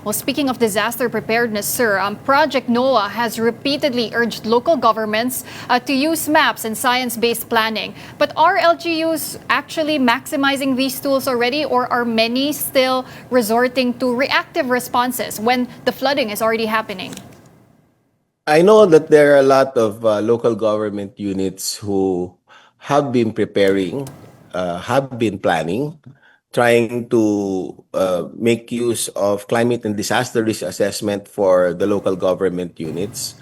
Well, speaking of disaster preparedness, sir, Project NOAA has repeatedly urged local governments to use maps and science-based planning. But are LGUs actually maximizing these tools already, or are many still resorting to reactive responses when the flooding is already happening? I know that there are a lot of local government units who have been preparing, have been planning, trying to make use of climate and disaster risk assessment for the local government units.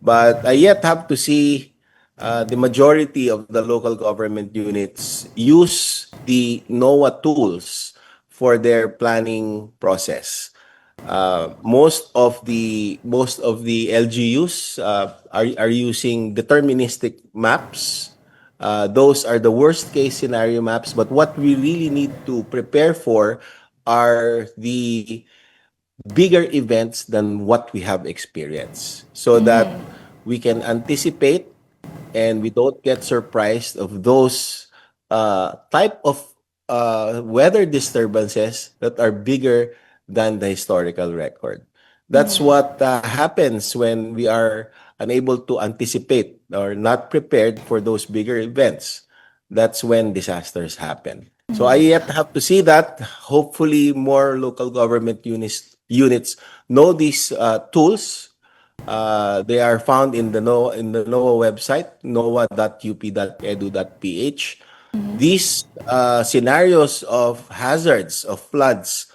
But I yet have to see the majority of the local government units use the NOAA tools for their planning process. Most of the LGUs are using deterministic maps. Those are the worst case scenario maps. But what we really need to prepare for are the bigger events than what we have experienced, so that we can anticipate and we don't get surprised of those type of weather disturbances that are bigger than the historical record. That's what happens when we are unable to anticipate or not prepared for those bigger events. That's when disasters happen. So I yet have to see that. Hopefully, more local government units know these tools. They are found in the NOAA website, noaa.up.edu.ph. These scenarios of hazards of floods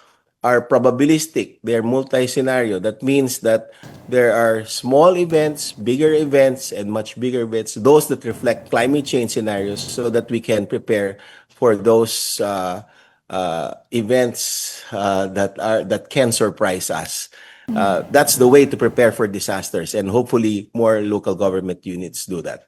are probabilistic. They're multi-scenario. That means that there are small events, bigger events, and much bigger events, those that reflect climate change scenarios, so that we can prepare for those events that can surprise us. That's the way to prepare for disasters, and hopefully more local government units do that.